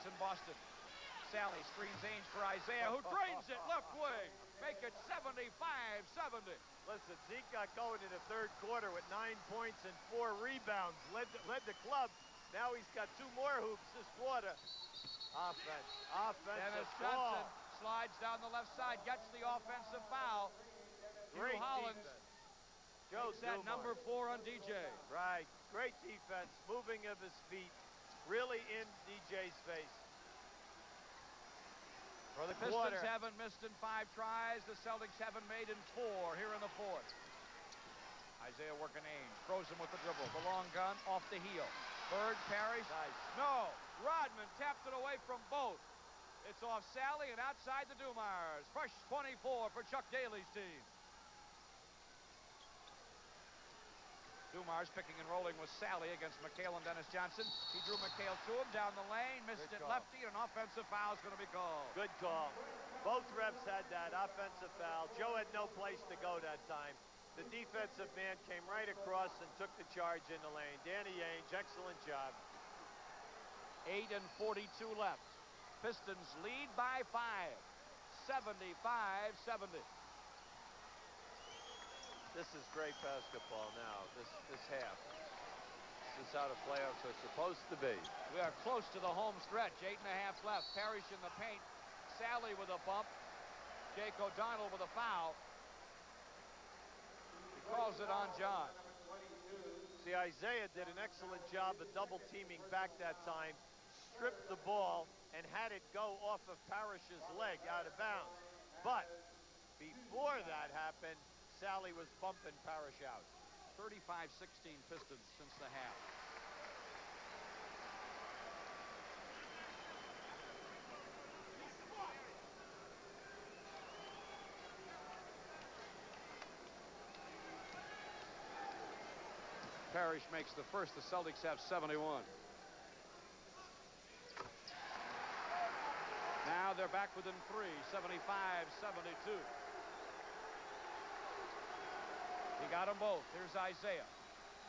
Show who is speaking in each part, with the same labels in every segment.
Speaker 1: in Boston. Sally screens Ainge for Isaiah, who drains it left wing. Make it 75-70.
Speaker 2: Listen, Zeke got going in the third quarter with 9 points and 4 rebounds. Led the club. Now he's got 2 more hoops this quarter. Offensive
Speaker 1: Dennis
Speaker 2: ball.
Speaker 1: Johnson slides down the left side, gets the offensive foul.
Speaker 2: Great
Speaker 1: Hugh Hollins
Speaker 2: defense. Joe
Speaker 1: set number 4 on DJ.
Speaker 2: Right, great defense, moving of his feet, really in DJ's face. For the
Speaker 1: Pistons
Speaker 2: quarter.
Speaker 1: haven't missed in 5 tries. The Celtics haven't made in 4 here in the 4th. Isaiah working Ainge, throws him with the dribble. The long gun off the heel. Bird, Parrish.
Speaker 2: Nice.
Speaker 1: No, Rodman tapped it away from both. It's off Sally and outside the Dumars. Fresh 24 for Chuck Daly's team. Dumars picking and rolling with Sally against McHale and Dennis Johnson. He drew McHale to him down the lane, missed it lefty, and an offensive foul is going to be called.
Speaker 2: Good call. Both refs had that offensive foul. Joe had no place to go that time. The defensive man came right across and took the charge in the lane. Danny Ainge, excellent job.
Speaker 1: 8:42 left. Pistons lead by 5. 75-70.
Speaker 2: This is great basketball now, this half. This is how the playoffs are supposed to be.
Speaker 1: We are close to the home stretch. 8.5 left. Parrish in the paint. Sally with a bump. Jake O'Donnell with a foul. He calls it on John.
Speaker 2: See, Isaiah did an excellent job of double teaming back that time, stripped the ball, and had it go off of Parrish's leg out of bounds. But before that happened, Sally was bumping Parrish out.
Speaker 1: 35-16 Pistons since the half. Parrish makes the first. The Celtics have 71. Now they're back within 3, 75-72. He got them both. Here's Isaiah.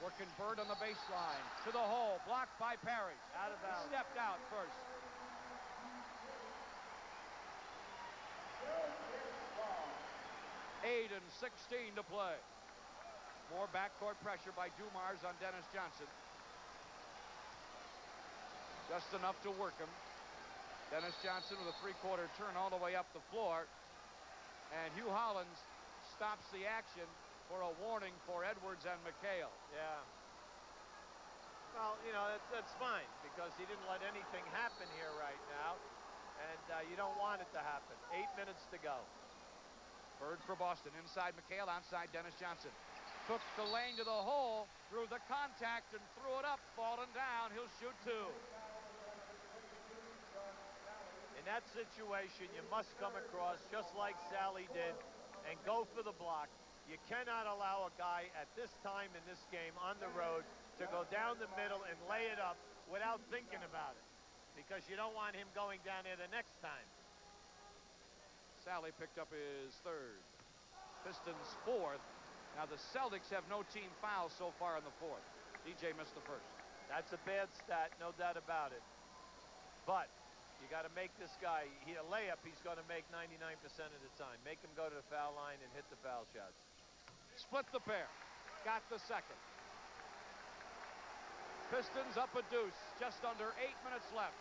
Speaker 1: Working Bird on the baseline. To the hole. Blocked by Parrish.
Speaker 2: Out of bounds.
Speaker 1: He stepped out first. Eight and 16 to play. More backcourt pressure by Dumars on Dennis Johnson. Just enough to work him. Dennis Johnson with a 3-quarter turn all the way up the floor. And Hugh Hollins stops the action for a warning for Edwards and McHale.
Speaker 2: Yeah. Well, you know, that's fine because he didn't let anything happen here right now. And you don't want it to happen. 8 minutes to go.
Speaker 1: Bird for Boston. Inside McHale, outside Dennis Johnson. Took the lane to the hole, threw the contact and threw it up, falling down. He'll shoot 2.
Speaker 2: In that situation, you must come across just like Sally did and go for the block. You cannot allow a guy at this time in this game on the road to go down the middle and lay it up without thinking about it because you don't want him going down there the next time.
Speaker 1: Sally picked up his 3rd. Pistons 4th. Now the Celtics have no team fouls so far in the 4th. DJ missed the 1st.
Speaker 2: That's a bad stat, no doubt about it. But you got to make this guy, a layup he's going to make 99% of the time. Make him go to the foul line and hit the foul shots.
Speaker 1: Split the pair. Got the 2nd. Pistons up a deuce. Just under 8 minutes left.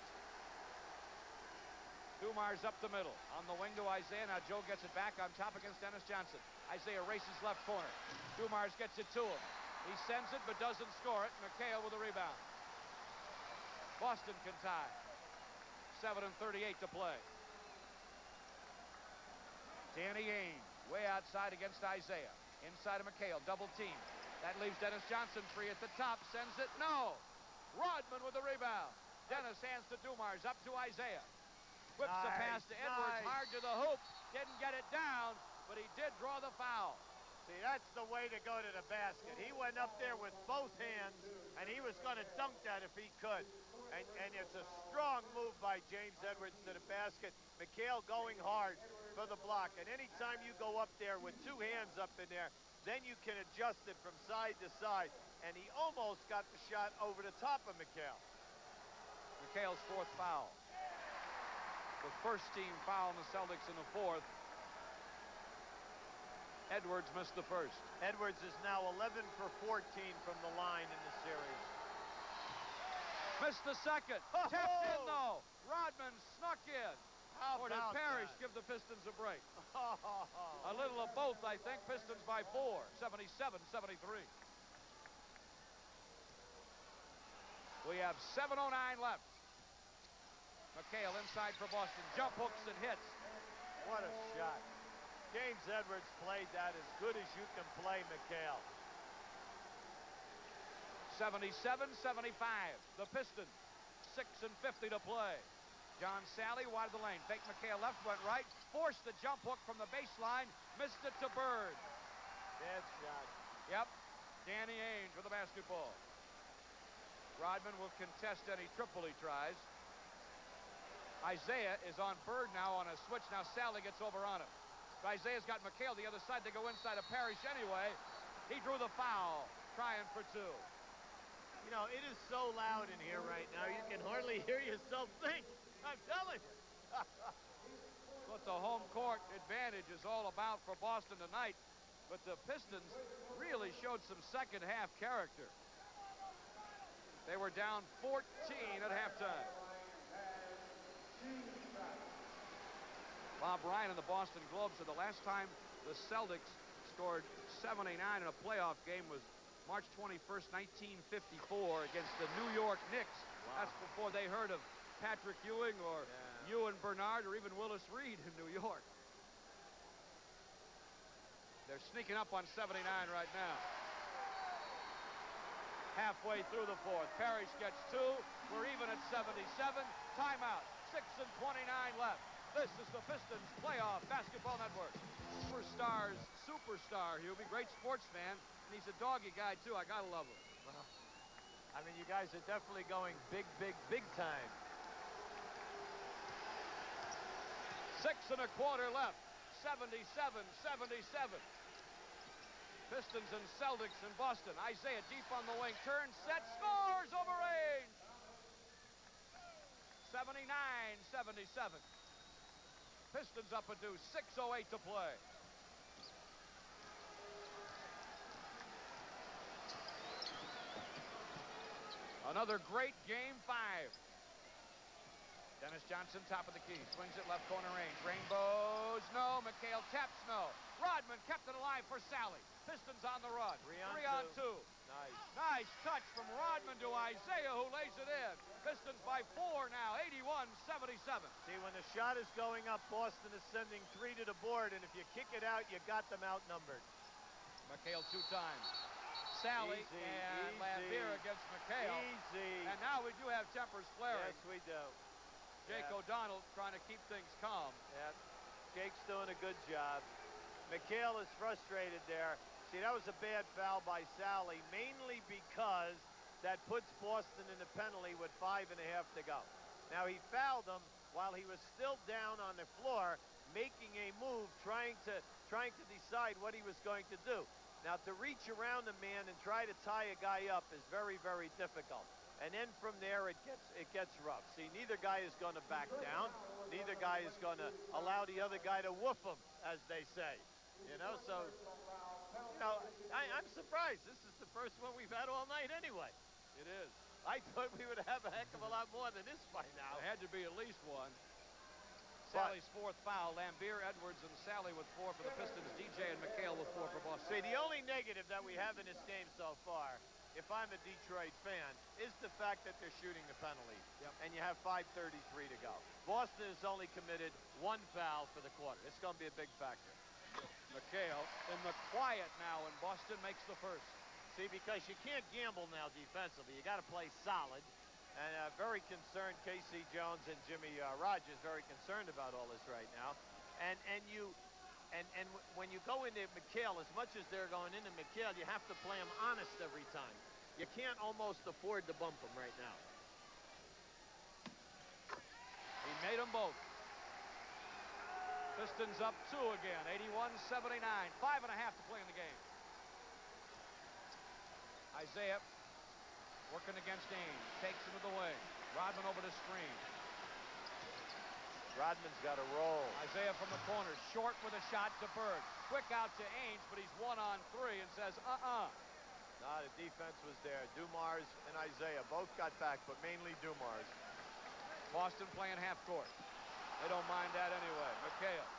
Speaker 1: Dumars up the middle. On the wing to Isaiah. Now Joe gets it back on top against Dennis Johnson. Isaiah races left corner. Dumars gets it to him. He sends it but doesn't score it. McHale with a rebound. Boston can tie. 7:38 to play. Danny Ainge way outside against Isaiah. Inside of McHale. Double team. That leaves Dennis Johnson free at the top. Sends it. No. Rodman with the rebound. Dennis hands to Dumars. Up to Isaiah. Whips the pass to Edwards, hard to the hoop. Didn't get it down, but he did draw the foul.
Speaker 2: See, that's the way to go to the basket. He went up there with both hands, and he was going to dunk that if he could. And it's a strong move by James Edwards to the basket. McHale going hard for the block. And anytime you go up there with 2 hands up in there, then you can adjust it from side to side. And he almost got the shot over the top of McHale.
Speaker 1: McHale's 4th foul. The first team foul on the Celtics in the fourth. Edwards missed the first.
Speaker 2: Edwards is now 11 for 14 from the line in the series.
Speaker 1: Missed the second.
Speaker 2: Oh!
Speaker 1: Tapped in, though. Rodman snuck in.
Speaker 2: How
Speaker 1: Or did
Speaker 2: about
Speaker 1: Parrish
Speaker 2: that?
Speaker 1: give the Pistons a break?
Speaker 2: Oh.
Speaker 1: A little of both, I think. Pistons by 4, 77-73. We have 7:09 left. McHale inside for Boston. Jump hooks and hits.
Speaker 2: What a shot. James Edwards played that as good as you can play, McHale.
Speaker 1: 77-75. The Pistons, 6:50 to play. John Sally wide of the lane. Fake McHale left, went right. Forced the jump hook from the baseline. Missed it to Bird.
Speaker 2: Bad shot.
Speaker 1: Yep. Danny Ainge with the basketball. Rodman will contest any triple he tries. Isaiah is on Bird now on a switch. Now Sally gets over on him. Isaiah's got McHale the other side. They go inside of Parrish anyway. He drew the foul, trying for 2.
Speaker 2: You know, it is so loud in here right now, you can hardly hear yourself think. I'm telling you.
Speaker 1: What the home court advantage is all about for Boston tonight. But the Pistons really showed some second half character. They were down 14 at halftime. Bob Ryan and the Boston Globe said the last time the Celtics scored 79 in a playoff game was March 21st, 1954 against the New York Knicks.
Speaker 2: Wow.
Speaker 1: That's before they heard of Patrick Ewing or Ewan Bernard or even Willis Reed in New York. They're sneaking up on 79 right now. Halfway through the fourth. Parrish gets 2. We're even at 77. Timeout. 6:29 left. This is the Pistons Playoff Basketball Network. Superstar, Hubie. Great sportsman. And he's a doggy guy, too. I gotta love him.
Speaker 2: Well, I mean, you guys are definitely going big time.
Speaker 1: 6.25 left. 77-77. Pistons and Celtics in Boston. Isaiah deep on the wing. Turns, set, scores over range. 79-77. Pistons up a deuce. 6:08 to play. Another great game 5. Dennis Johnson, top of the key. Swings it left corner range. Rainbows, no. McHale taps, no. Rodman kept it alive for Sally. Pistons on the run.
Speaker 2: 3
Speaker 1: on 2.
Speaker 2: Nice.
Speaker 1: Nice touch from Rodman to Isaiah, who lays it in. Pistons by 4 now, 81-77.
Speaker 2: See, when the shot is going up, Boston is sending 3 to the board, and if you kick it out, you got them outnumbered.
Speaker 1: McHale 2 times. Sally
Speaker 2: Easy,
Speaker 1: and
Speaker 2: easy.
Speaker 1: Lambier against McHale.
Speaker 2: Easy.
Speaker 1: And now we do have tempers flaring.
Speaker 2: Yes, we do.
Speaker 1: Jake O'Donnell trying to keep things calm.
Speaker 2: Yep. Jake's doing a good job. McHale is frustrated there. See, that was a bad foul by Sally, mainly because that puts Boston in the penalty with 5.5 to go. Now, he fouled him while he was still down on the floor, making a move, trying to decide what he was going to do. Now, to reach around a man and try to tie a guy up is very, very difficult. And then from there, it gets rough. See, neither guy is going to back down. Neither guy is going to allow the other guy to woof him, as they say. You know, so, you know, I'm surprised. This is the first one we've had all night anyway.
Speaker 1: It is.
Speaker 2: I thought we would have a heck of a lot more than this by now.
Speaker 1: There had to be at least one. Sally's 4th foul. Lambier, Edwards, and Sally with 4 for the Pistons. DJ and McHale with 4 for Boston.
Speaker 2: See, the only negative that we have in this game so far, if I'm a Detroit fan, is the fact that they're shooting the penalty.
Speaker 1: Yep.
Speaker 2: And you have 5:33 to go. Boston has only committed 1 foul for the quarter. It's going to be a big factor.
Speaker 1: McHale in the quiet now, and Boston makes the first.
Speaker 2: See, because you can't gamble now defensively. You got to play solid. And very concerned, K.C. Jones and Jimmy Rogers, very concerned about all this right now. And when you go into McHale, as much as they're going into McHale, you have to play him honest every time. You can't almost afford to bump him right now.
Speaker 1: He made them both. Pistons up 2 again, 81-79. 5.5 to play in the game. Isaiah working against Ainge. Takes him to the wing. Rodman over the screen.
Speaker 2: Rodman's got to roll.
Speaker 1: Isaiah from the corner, short with a shot to Bird. Quick out to Ainge, but he's 1-on-3 and says,
Speaker 2: Nah, the defense was there. Dumars and Isaiah both got back, but mainly Dumars.
Speaker 1: Boston playing half court. They don't mind that anyway. McHale.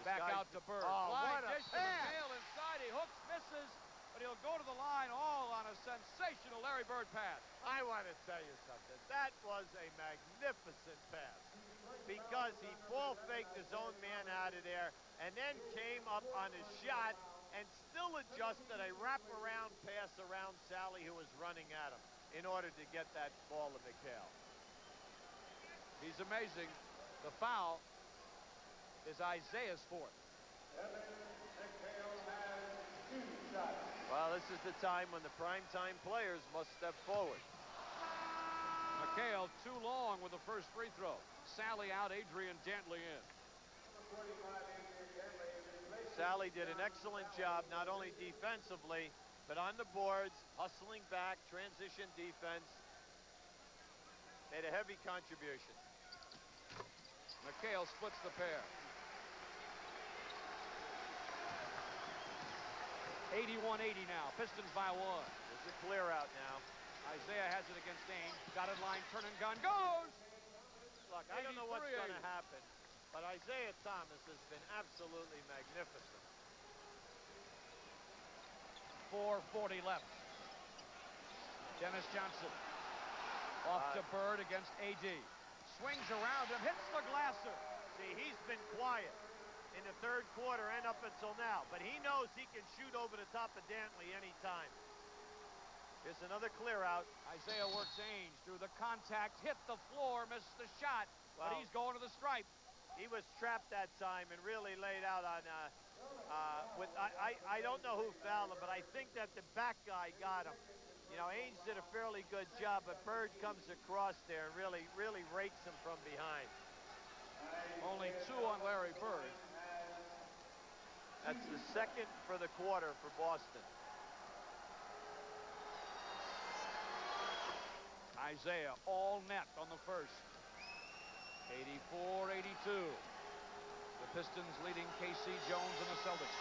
Speaker 1: Back out to Bird.
Speaker 2: Oh,
Speaker 1: Fly
Speaker 2: what a
Speaker 1: dish to
Speaker 2: pass!
Speaker 1: McHale inside. He hooks, misses, but he'll go to the line all on a sensational Larry Bird pass.
Speaker 2: I want to tell you something. That was a magnificent pass because he ball faked his own man out of there and then came up on his shot and still adjusted a wraparound pass around Sally, who was running at him, in order to get that ball to McHale.
Speaker 1: He's amazing. The foul is Isaiah's fourth.
Speaker 2: Well, this is the time when the primetime players must step forward.
Speaker 1: McHale too long with the first free throw. Sally out, Adrian Dantley in.
Speaker 2: Sally did an excellent job, not only defensively, but on the boards, hustling back, transition defense. Made a heavy contribution.
Speaker 1: McHale splits the pair. 81-80 now. Pistons by 1.
Speaker 2: There's a clear out now.
Speaker 1: Isaiah has it against Ainge. Dotted line, turn and gun, goes!
Speaker 2: Look, I don't know what's going to happen, but Isaiah Thomas has been absolutely magnificent.
Speaker 1: 4:40 left. Dennis Johnson. Off to Bird against AD. Swings around him, hits the glasser.
Speaker 2: See, he's been quiet in the third quarter and up until now, but he knows he can shoot over the top of Dantley anytime. Here's another clear out.
Speaker 1: Isaiah works Ainge through the contact, hit the floor, missed the shot, but he's going to the stripe.
Speaker 2: He was trapped that time and really laid out on, I don't know who fouled him, but I think that the back guy got him. You know, Ainge did a fairly good job, but Bird comes across there and really rakes him from behind.
Speaker 1: Only 2 on Larry Bird.
Speaker 2: That's the second for the quarter for Boston.
Speaker 1: Isaiah all net on the first. 84-82. The Pistons leading KC Jones and the Celtics.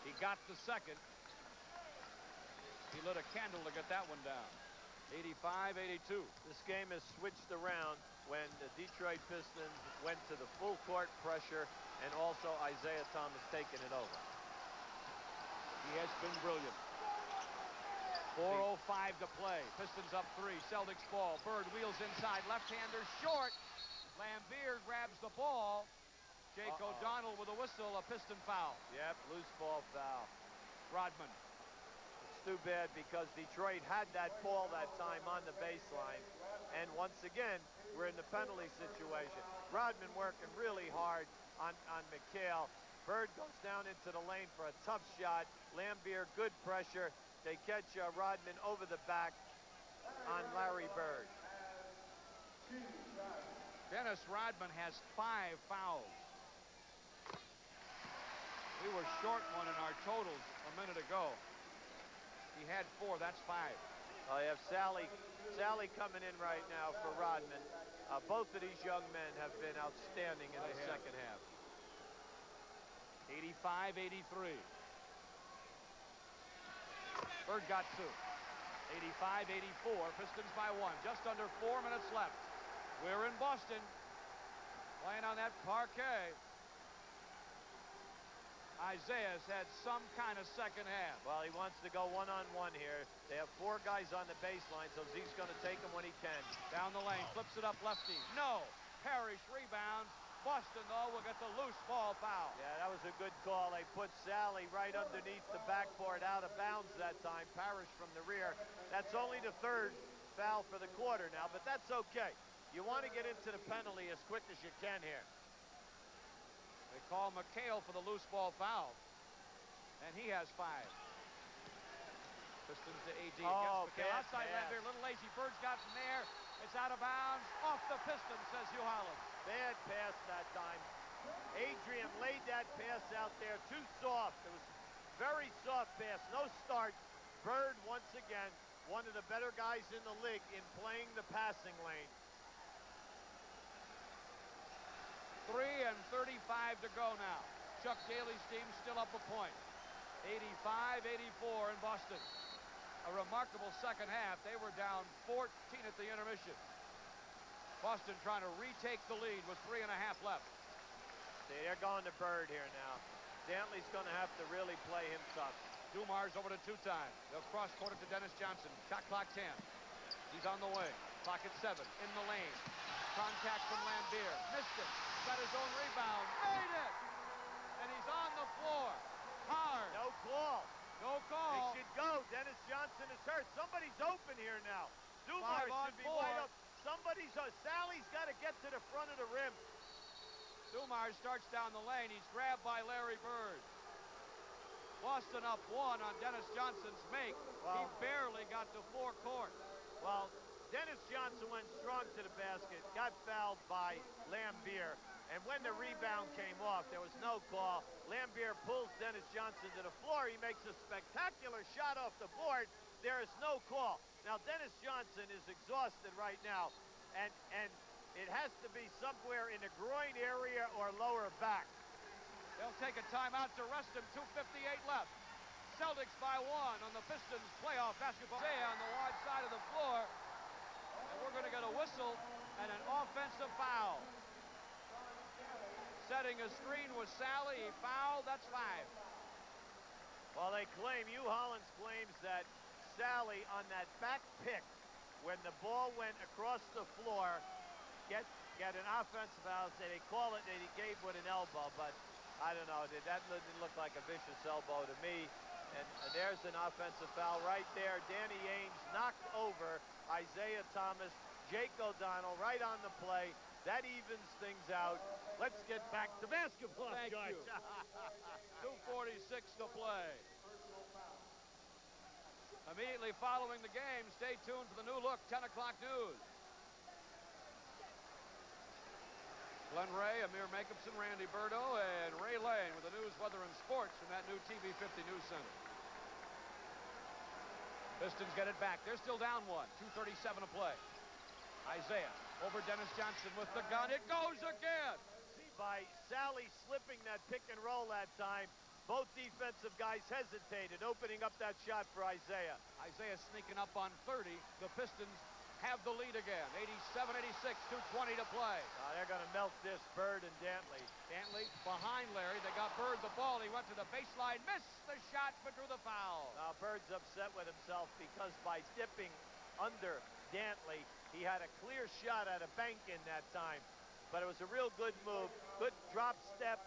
Speaker 1: He got the second. He lit a candle to get that one down. 85-82.
Speaker 2: This game has switched around when the Detroit Pistons went to the full court pressure and also Isaiah Thomas taking it over.
Speaker 1: He has been brilliant. 4:05 to play. Pistons up 3. Celtics ball. Bird wheels inside. Left-hander short. Lambeer grabs the ball. Jake O'Donnell with a whistle. A Piston foul.
Speaker 2: Yep, loose ball foul.
Speaker 1: Rodman.
Speaker 2: It's too bad because Detroit had that ball that time on the baseline. And once again, we're in the penalty situation. Rodman working really hard on McHale. Bird goes down into the lane for a tough shot. Lambeer, good pressure. They catch Rodman over the back on Larry Bird.
Speaker 1: Dennis Rodman has 5 fouls. We were short one in our totals a minute ago. He had 4, that's 5.
Speaker 2: I have Sally coming in right now for Rodman. Both of these young men have been outstanding in the second half.
Speaker 1: 85-83. Bird got 2. 85-84. Pistons by 1. Just under 4 minutes left. We're in Boston. Playing on that parquet. Isaiah's had some kind of second half.
Speaker 2: Well, he wants to go one-on-one here. They have 4 guys on the baseline, so Zeke's going to take him when he can.
Speaker 1: Down the lane, flips it up lefty. No. Parrish rebounds. Boston, though, will get the loose ball foul.
Speaker 2: Yeah, that was a good call. They put Sally right underneath the backboard, out of bounds that time. Parrish from the rear. That's only the 3rd foul for the quarter now, but that's okay. You want to get into the penalty as quick as you can here.
Speaker 1: They call McHale for the loose ball foul, and he has 5. Pistons to AD against McHale. Outside Lambeer, little lazy. Bird's got from there. It's out of bounds. Off the Pistons, says Hugh Holland.
Speaker 2: Bad pass that time. Adrian laid that pass out there too soft. It was very soft pass. No start. Bird, once again, one of the better guys in the league in playing the passing lane.
Speaker 1: 3:35 to go now. Chuck Daly's team still up a point. 85-84 in Boston. A remarkable second half. They were down 14 at the intermission. Boston trying to retake the lead with 3.5 left.
Speaker 2: See, they're going to Bird here now. Dantley's going to have to really play him tough.
Speaker 1: Dumars over to two-time. They'll cross court it to Dennis Johnson. Shot clock 10. He's on the way. Clock at 7. In the lane. Contact from Lambier. Missed it. Got his own rebound. Made it! And he's on the floor. Hard.
Speaker 2: No call.
Speaker 1: No call.
Speaker 2: They should go. Dennis Johnson is hurt. Somebody's open here now. Dumars should be wide open. Sally's got to get to the front of the rim.
Speaker 1: Dumars starts down the lane. He's grabbed by Larry Bird. Boston up 1 on Dennis Johnson's make. He barely got to forecourt.
Speaker 2: Well, Dennis Johnson went strong to the basket, got fouled by Lambier, and when the rebound came off, there was no call. Lambier pulls Dennis Johnson to the floor. He makes a spectacular shot off the board. There is no call. Now, Dennis Johnson is exhausted right now, and it has to be somewhere in the groin area or lower back.
Speaker 1: They'll take a timeout to rest him. 2:58 left. Celtics by 1 on the Pistons playoff basketball. On the wide side of the floor. And we're going to get a whistle and an offensive foul. Setting a screen was Sally. He fouled. That's 5.
Speaker 2: Well, they claim, Hugh Hollins claims that Sally on that back pick, when the ball went across the floor, get an offensive foul. They call it that he gave with an elbow, but I don't know. That didn't look like a vicious elbow to me. And there's an offensive foul right there. Danny Ainge knocked over Isaiah Thomas, Jake O'Donnell right on the play. That evens things out. Let's get back to basketball.
Speaker 1: Thank you. 2:46 to play. Immediately following the game, stay tuned for the new look 10 o'clock news. Glenn Ray, Amir Jacobson, Randy Burdo, and Ray Lane with the news, weather, and sports from that new TV 50 News Center. Pistons get it back. They're still down 1. 2:37 to play. Isaiah over Dennis Johnson with the gun. It goes again.
Speaker 2: See, by Sally slipping that pick and roll that time, both defensive guys hesitated, opening up that shot for Isaiah.
Speaker 1: Isaiah sneaking up on 30. The Pistons have the lead again. 87-86, 2:20 to play.
Speaker 2: They're going to melt this, Bird and Dantley.
Speaker 1: Dantley behind Larry. They got Bird the ball. He went to the baseline, missed the shot, but drew the foul.
Speaker 2: Now, Bird's upset with himself because by dipping under Dantley, he had a clear shot at a bank in that time. But it was a real good move. Good drop step,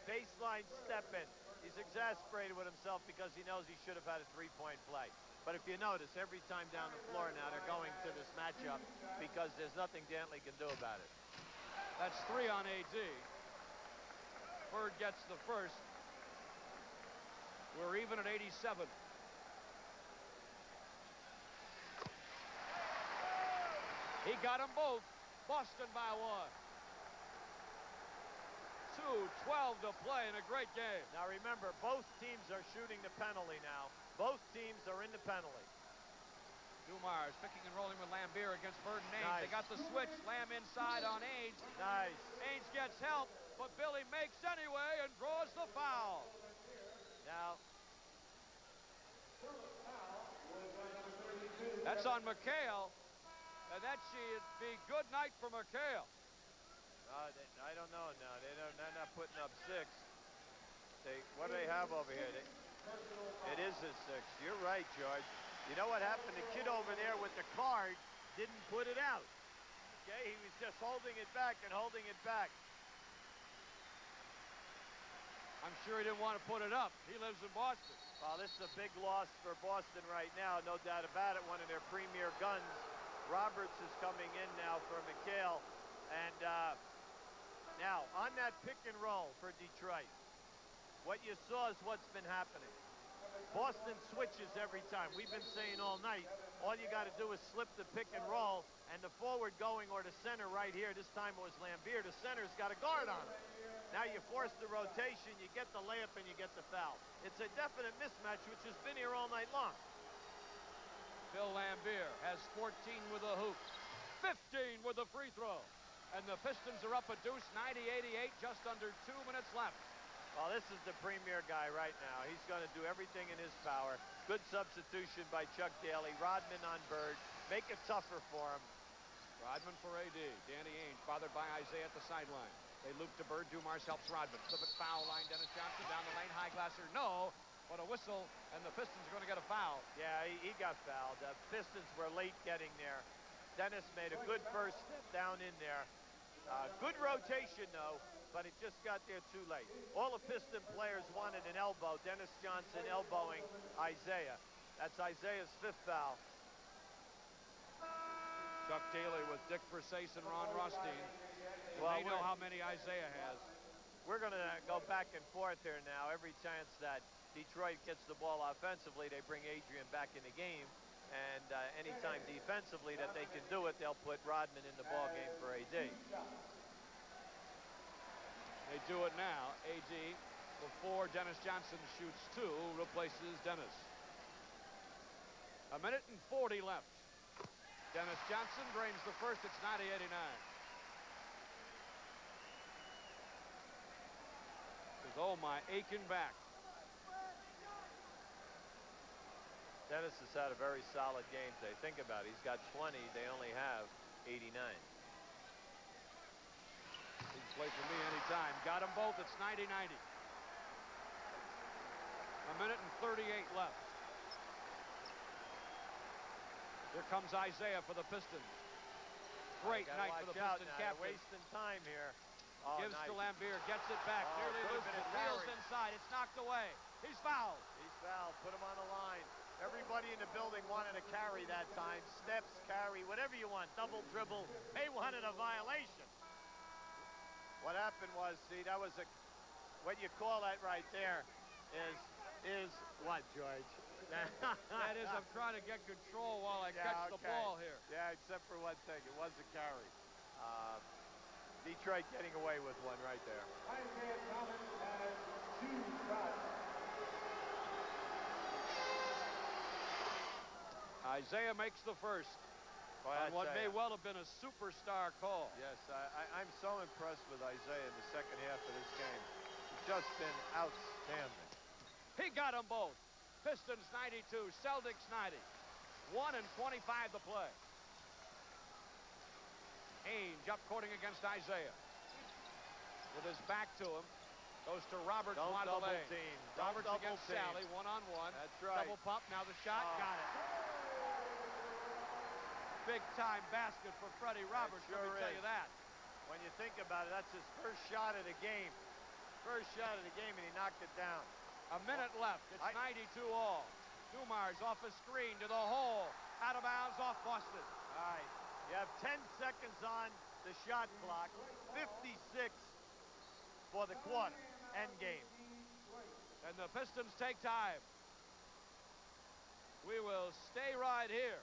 Speaker 2: baseline step in. He's exasperated with himself because he knows he should have had a three-point play. But if you notice, every time down the floor now, they're going to this matchup because there's nothing Dantley can do about it.
Speaker 1: That's 3 on AD. Bird gets the first. We're even at 87. He got them both. Boston by 1. 2:12 to play in a great game.
Speaker 2: Now remember, both teams are shooting the penalty now. Both teams are in the penalty.
Speaker 1: Dumars picking and rolling with Lambier against Bird and Ainge.
Speaker 2: Nice.
Speaker 1: They got the switch. Lamb inside on Ainge.
Speaker 2: Nice.
Speaker 1: Ainge gets help, but Billy makes anyway and draws the foul.
Speaker 2: Now,
Speaker 1: that's on McHale, and that should be good night for McHale.
Speaker 2: I don't know now. They're not putting up 6. What do they have over here? It is a 6. You're right, George. You know what happened? The kid over there with the card didn't put it out. Okay, he was just holding it back and holding it back.
Speaker 1: I'm sure he didn't want to put it up. He lives in Boston.
Speaker 2: Well, this is a big loss for Boston right now, no doubt about it. One of their premier guns. Roberts is coming in now for McHale. And now, on that pick and roll for Detroit, what you saw is what's been happening. Boston switches every time. We've been saying all night, all you got to do is slip the pick and roll, and the forward going or the center right here, this time it was Lambier, the center's got a guard on him. Now you force the rotation, you get the layup, and you get the foul. It's a definite mismatch, which has been here all night long.
Speaker 1: Bill Lambier has 14 with a hoop, 15 with a free throw. And the Pistons are up a deuce, 90-88, just under 2 minutes left.
Speaker 2: Well, this is the premier guy right now. He's going to do everything in his power. Good substitution by Chuck Daly. Rodman on Bird. Make it tougher for him.
Speaker 1: Rodman for AD. Danny Ainge bothered by Isaiah at the sideline. They loop to Bird. Dumars helps Rodman. Flip it, foul line. Dennis Johnson down the lane. High Glasser, no. But a whistle, and the Pistons are going to get a foul.
Speaker 2: Yeah, he got fouled. The Pistons were late getting there. Dennis made a good first step down in there. Good rotation, though, but it just got there too late. All the Piston players wanted an elbow. Dennis Johnson elbowing Isaiah. That's Isaiah's 5th foul.
Speaker 1: Chuck Daly with Dick Versace and Ron Rothstein. Well, they know how many Isaiah has.
Speaker 2: We're going to go back and forth here now. Every chance that Detroit gets the ball offensively, they bring Adrian back in the game. And anytime defensively that they can do it, they'll put Rodman in the ball game for AD.
Speaker 1: They do it now. AD, before Dennis Johnson shoots 2, replaces Dennis. 1 minute and 40 left. Dennis Johnson drains the first. It's 90-89. Oh, my aching back.
Speaker 2: Dennis has had a very solid game today. Think about it. He's got 20. They only have 89.
Speaker 1: He can play for me anytime. Got them both. It's 90-90. 1 minute and 38 left. Here comes Isaiah for the Pistons. Great night for the Piston captain.
Speaker 2: Wasting time here.
Speaker 1: Oh, gives to Lambier, gets it back. Nearly loose. It reels inside. It's knocked away. He's fouled.
Speaker 2: He's fouled. Put him on the line. Everybody in the building wanted a carry that time. Steps, carry, whatever you want. Double dribble. They wanted a violation. What happened was, see, that was what you call that right there is what, George?
Speaker 1: That is, I'm trying to get control while I catch the ball here.
Speaker 2: Yeah, except for one thing. It was a carry. Detroit getting away with one right there.
Speaker 3: Isaiah Thomas has 2 shots.
Speaker 1: Isaiah makes the first. On what may well have been a superstar call.
Speaker 2: Yes, I'm so impressed with Isaiah in the second half of this game. He's just been outstanding.
Speaker 1: He got them both. Pistons 92, Celtics 90. 1 and 25 to play. Ainge up courting against Isaiah. With his back to him. Goes to Roberts.
Speaker 2: Don't double
Speaker 1: lane.
Speaker 2: team.
Speaker 1: Roberts
Speaker 2: Don't
Speaker 1: against
Speaker 2: double team.
Speaker 1: Sally. 1-on-1.
Speaker 2: That's right.
Speaker 1: Double pump. Now the shot. Got it. Big time basket for Freddie Roberts.
Speaker 2: Sure
Speaker 1: let me tell you that.
Speaker 2: When you think about it, that's his first shot of the game. First shot of the game, and he knocked it down.
Speaker 1: A minute left. It's 92 all. Dumars off a screen to the hole. Out of bounds off Boston.
Speaker 2: All right. You have 10 seconds on the shot clock. 56 for the quarter. End game.
Speaker 1: And the Pistons take time. We will stay right here.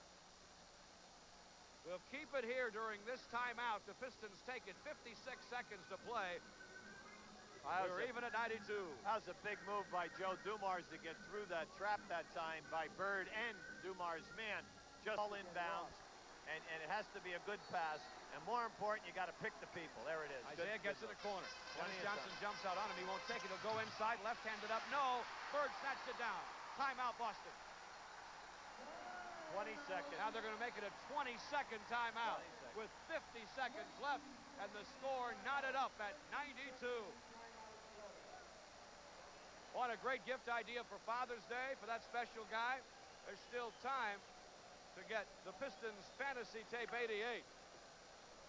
Speaker 1: We'll keep it here during this timeout. The Pistons take it. 56 seconds to play. We're even at 92.
Speaker 2: That was a big move by Joe Dumars to get through that trap that time by Bird and Dumars' man. Just all inbounds. And it has to be a good pass. And more important, you got to pick the people. There it is.
Speaker 1: Isaiah gets in the corner. Dennis Johnson jumps out on him. He won't take it. He'll go inside. Left-handed up. No. Bird snatched it down. Timeout, Boston.
Speaker 2: 20 seconds.
Speaker 1: Now they're going to make it a 20-second timeout with 50 seconds left. And the score knotted up at 92. What a great gift idea for Father's Day for that special guy. There's still time to get the Pistons fantasy tape 88.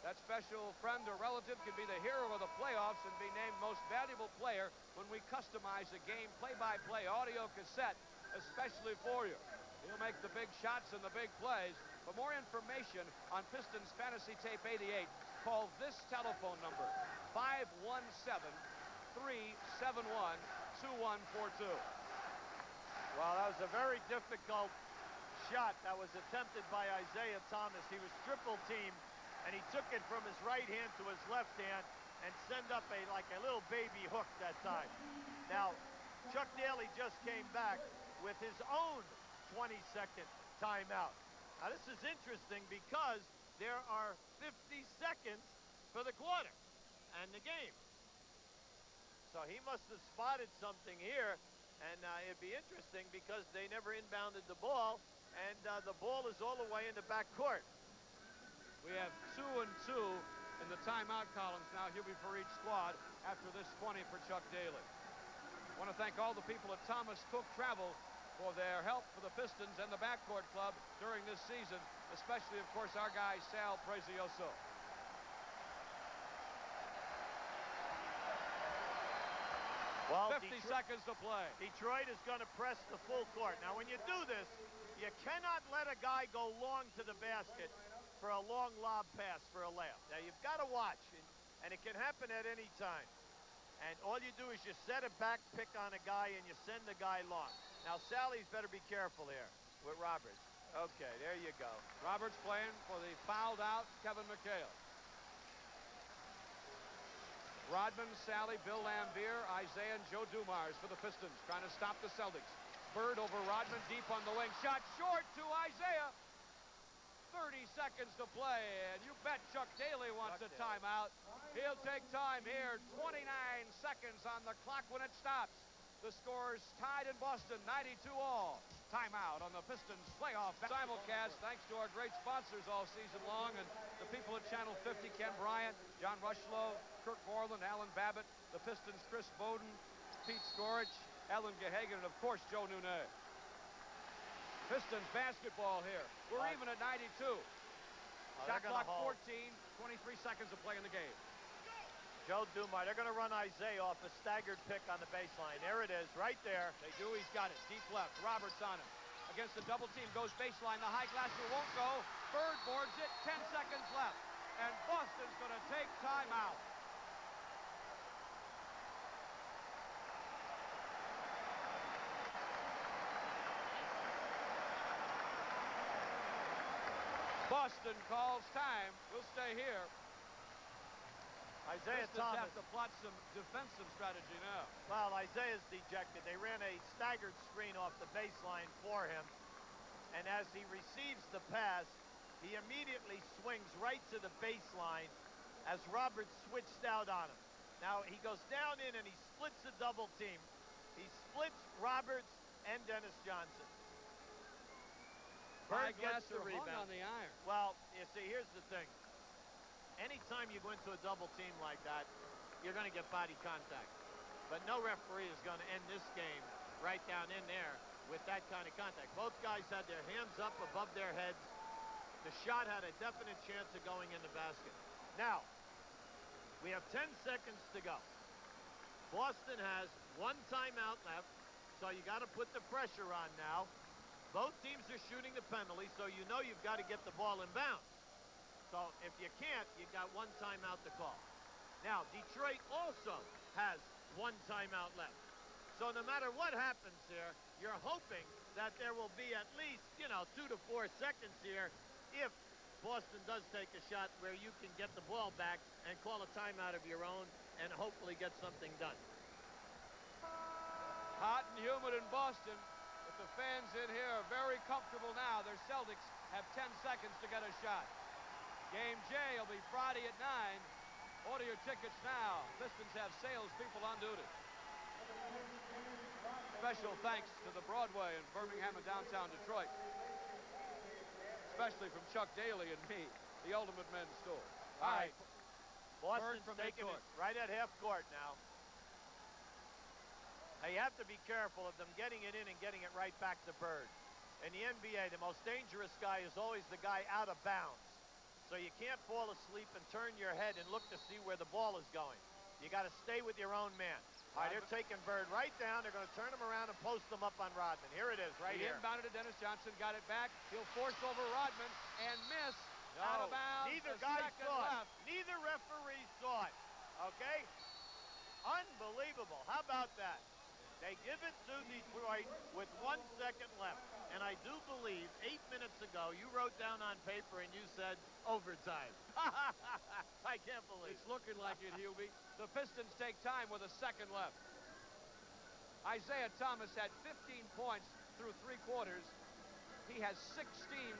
Speaker 1: That special friend or relative can be the hero of the playoffs and be named most valuable player when we customize a game play-by-play audio cassette especially for you. He'll make the big shots and the big plays. For more information on Pistons fantasy tape 88, call this telephone number, 517-371-2142.
Speaker 2: Well, that was a very difficult shot that was attempted by Isaiah Thomas. He was triple teamed, and he took it from his right hand to his left hand and sent up like a little baby hook that time. Now, Chuck Daly just came back with his own 20-second timeout. Now, this is interesting because there are 50 seconds for the quarter and the game. So he must have spotted something here, and it'd be interesting because they never inbounded the ball, and the ball is all the way in the back court.
Speaker 1: We have 2 and 2 in the timeout columns now, Hubie, for each squad after this 20 for Chuck Daly. I want to thank all the people at Thomas Cook Travel for their help for the Pistons and the Backcourt Club during this season, especially, of course, our guy, Sal Prezioso.
Speaker 2: Well,
Speaker 1: 50 seconds to play.
Speaker 2: Detroit is going to press the full court. Now, when you do this, you cannot let a guy go long to the basket for a long lob pass for a layup. Now, you've got to watch, and it can happen at any time. And all you do is you set a back pick on a guy and you send the guy long. Now, Sally's better be careful here with Roberts. Okay, there you go.
Speaker 1: Roberts playing for the fouled out Kevin McHale. Rodman, Sally, Bill Lambier, Isaiah, and Joe Dumars for the Pistons, trying to stop the Celtics. Bird over Rodman, deep on the wing. Shot short to Isaiah. 30 seconds to play, and you bet Chuck Daly wants a timeout. He'll take time here. 29 seconds on the clock when it stops. The score's tied in Boston, 92-all. Timeout on the Pistons playoff simulcast, thanks to our great sponsors all season long, and the people at Channel 50, Ken Bryant, John Rushlow, Kirk Borland, Alan Babbitt, the Pistons, Chris Bowden, Pete Skorich, Ellen Gehagen, and of course, Joe Nunez. Pistons basketball here. We're even at 92. Shot clock 14, 23 seconds to play in the game.
Speaker 2: Joe Dumars, they're going to run Isaiah off a staggered pick on the baseline. There it is, right there.
Speaker 1: They do, he's got it. Deep left, Roberts on him. Against the double team, goes baseline. The high glasser won't go. Bird boards it, 10 seconds left. And Boston's going to take timeout. Boston calls time. We'll stay here.
Speaker 2: Isaiah
Speaker 1: Pistons
Speaker 2: Thomas
Speaker 1: have to plot some defensive strategy now.
Speaker 2: Well, Isaiah's dejected. They ran a staggered screen off the baseline for him. And as he receives the pass, he immediately swings right to the baseline as Roberts switched out on him. Now, he goes down in and he splits the double team. He splits Roberts and Dennis Johnson. Bird gets the rebound.
Speaker 1: On the iron.
Speaker 2: Well, you see, here's the thing. Anytime you go into a double team like that, you're going to get body contact. But no referee is going to end this game right down in there with that kind of contact. Both guys had their hands up above their heads. The shot had a definite chance of going in the basket. Now, we have 10 seconds to go. Boston has 1 timeout left, so you got to put the pressure on now. Both teams are shooting the penalty, so you know you've got to get the ball in bounds. So if you can't, you've got 1 timeout to call. Now, Detroit also has 1 timeout left. So no matter what happens here, you're hoping that there will be at least, 2 to 4 seconds here if Boston does take a shot where you can get the ball back and call a timeout of your own and hopefully get something done.
Speaker 1: Hot and humid in Boston, but the fans in here are very comfortable now. Their Celtics have 10 seconds to get a shot. Game J will be Friday at 9. Order your tickets now. Pistons have salespeople on duty. Special thanks to the Broadway in Birmingham and downtown Detroit. Especially from Chuck Daly and me, the Ultimate Men's Store. All right.
Speaker 2: Boston's taking it right at half court now. Now, you have to be careful of them getting it in and getting it right back to Bird. In the NBA, the most dangerous guy is always the guy out of bounds. So you can't fall asleep and turn your head and look to see where the ball is going. You got to stay with your own man. All right, they're taking Bird right down. They're going to turn him around and post him up on Rodman. Here it is, right here.
Speaker 1: He inbounded to Dennis Johnson, got it back. He'll force over Rodman and miss. Out of bounds.
Speaker 2: Neither guy saw it. Neither referee saw it. Okay? Unbelievable. How about that? They give it to Detroit with 1 second left. And I do believe 8 minutes ago you wrote down on paper and you said overtime. I can't believe
Speaker 1: it's looking like it, Hubie. The Pistons take time with a second left. Isaiah Thomas had 15 points through 3 quarters. He has 16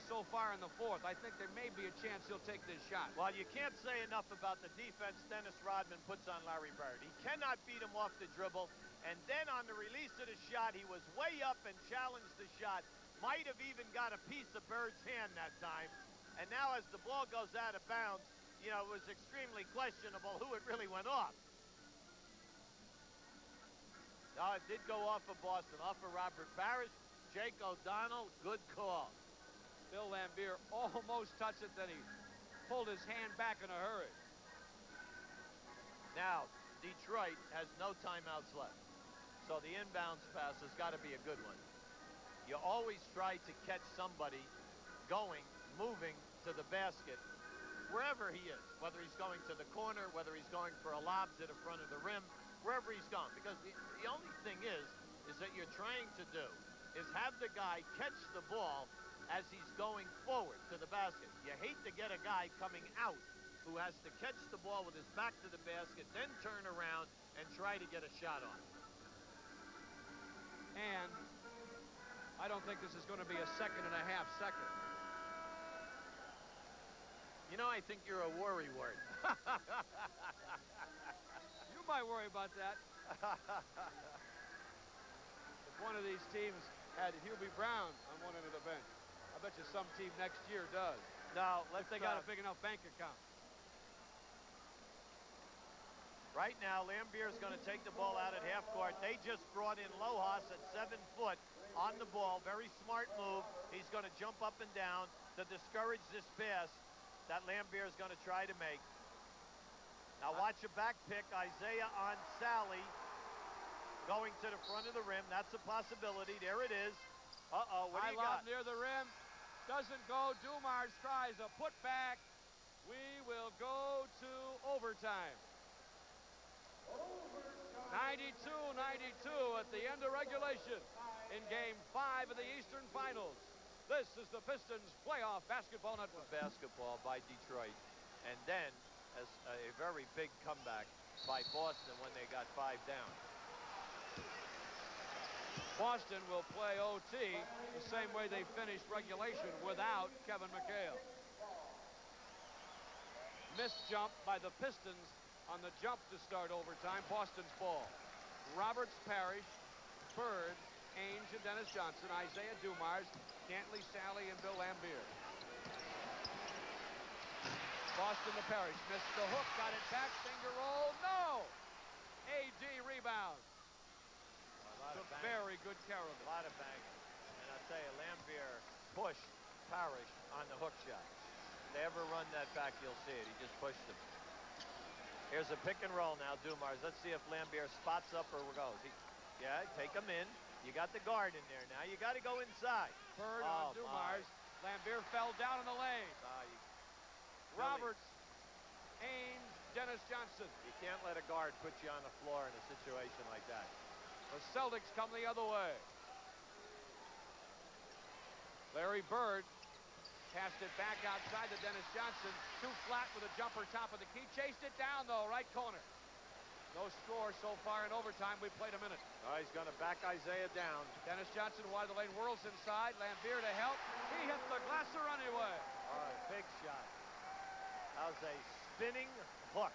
Speaker 1: so far in the fourth. I think there may be a chance he'll take this shot.
Speaker 2: Well, you can't say enough about the defense Dennis Rodman puts on Larry Bird. He cannot beat him off the dribble. And then on the release of the shot, he was way up and challenged the shot. Might have even got a piece of Bird's hand that time. And now as the ball goes out of bounds, you know, it was extremely questionable who it really went off. No, it did go off of Boston, off of Robert Parrish. Jake O'Donnell, good call.
Speaker 1: Bill Laimbeer almost touched it, then he pulled his hand back in a hurry.
Speaker 2: Now, Detroit has no timeouts left. So the inbounds pass has got to be a good one. You always try to catch somebody going, moving to the basket, wherever he is, whether he's going to the corner, whether he's going for a lob to the front of the rim, wherever he's gone. Because the only thing is that you're trying to do is have the guy catch the ball as he's going forward to the basket. You hate to get a guy coming out who has to catch the ball with his back to the basket, then turn around and try to get a shot on.
Speaker 1: And I don't think this is going to be a second and a half second.
Speaker 2: You know, I think you're a worry word.
Speaker 1: You might worry about that. If one of these teams had Hubie Brown on one end of the bench, I bet you some team next year does.
Speaker 2: No,
Speaker 1: If they got a big enough bank account.
Speaker 2: Right now, Laimbeer's going to take the ball out at half court. They just brought in Lohas at 7 foot on the ball. Very smart move. He's going to jump up and down to discourage this pass that Laimbeer's going to try to make. Now watch a back pick. Isaiah on Sally going to the front of the rim. That's a possibility. There it is. Uh-oh, what do you got?
Speaker 1: Near the rim. Doesn't go. Dumars tries a putback. We will go to overtime. 92-92 at the end of regulation in Game 5 of the Eastern Finals. This is the Pistons Playoff Basketball Network.
Speaker 2: Basketball by Detroit. And then as a very big comeback by Boston when they got 5 down.
Speaker 1: Boston will play OT the same way they finished regulation without Kevin McHale. Missed jump by the Pistons on the jump to start overtime. Boston's ball. Roberts, Parrish, Bird, Ainge, and Dennis Johnson, Isaiah Dumars, Cantley, Sally, and Bill Laimbeer. Boston to Parrish. Missed the hook. Got it back. Finger roll. No! AD rebound. A very good care of it.
Speaker 2: A lot of banging. And I'll tell you, Laimbeer pushed Parrish on the hook shot. If they ever run that back, you'll see it. He just pushed him. Here's a pick and roll now, Dumars. Let's see if Laimbeer spots up or goes. Yeah, take him in. You got the guard in there now. You got to go inside.
Speaker 1: Bird on Dumars. Laimbeer fell down in the lane. Roberts, Ainge, Dennis Johnson.
Speaker 2: You can't let a guard put you on the floor in a situation like that.
Speaker 1: The Celtics come the other way. Larry Bird passed it back outside to Dennis Johnson. Too flat with a jumper top of the key. Chased it down, though, right corner. No score so far in overtime. We played a minute.
Speaker 2: He's going to back Isaiah down.
Speaker 1: Dennis Johnson wide of the lane, whirls inside. Laimbeer to help. He hit the glasser anyway.
Speaker 2: Big shot. That was a spinning hook.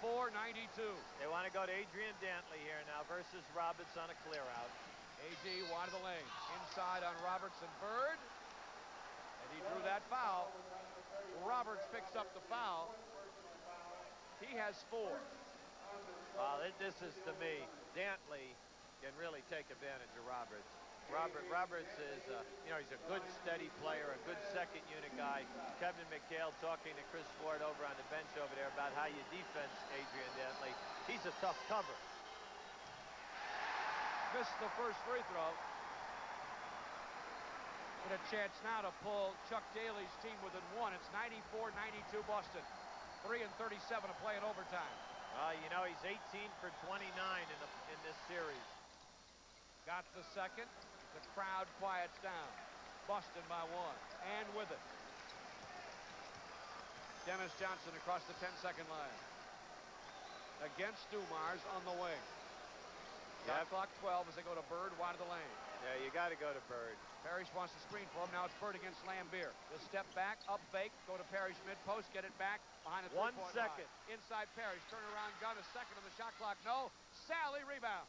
Speaker 1: 94-92.
Speaker 2: They want to go to Adrian Dantley here now versus Roberts on a clear out.
Speaker 1: AD wide of the lane. Inside on Roberts and Bird. And he drew that foul. Roberts picks up the foul. He has 4.
Speaker 2: This is, to me, Dantley can really take advantage of Roberts. Roberts is, he's a good, steady player, a good second unit guy. Kevin McHale talking to Chris Ford over on the bench over there about how you defense Adrian Dantley. He's a tough cover.
Speaker 1: Missed the first free throw. Get a chance now to pull Chuck Daly's team within 1. It's 94-92 Boston. 3 and 37 to play in overtime.
Speaker 2: He's 18 for 29 in this series.
Speaker 1: Got the second. The crowd quiets down. Boston by 1. And with it. Dennis Johnson across the 10-second line. Against Dumars on the wing. Shot clock 12 as they go to Bird, wide of the lane.
Speaker 2: Yeah, you got to go to Bird.
Speaker 1: Parrish wants to screen for him. Now it's Bird against Lambier. He'll step back, up fake, go to Parrish mid-post, get it back behind a
Speaker 2: 1
Speaker 1: three-point
Speaker 2: second.
Speaker 1: line. Inside Parrish, turn around, gun, a second on the shot clock. No. Sally, rebound.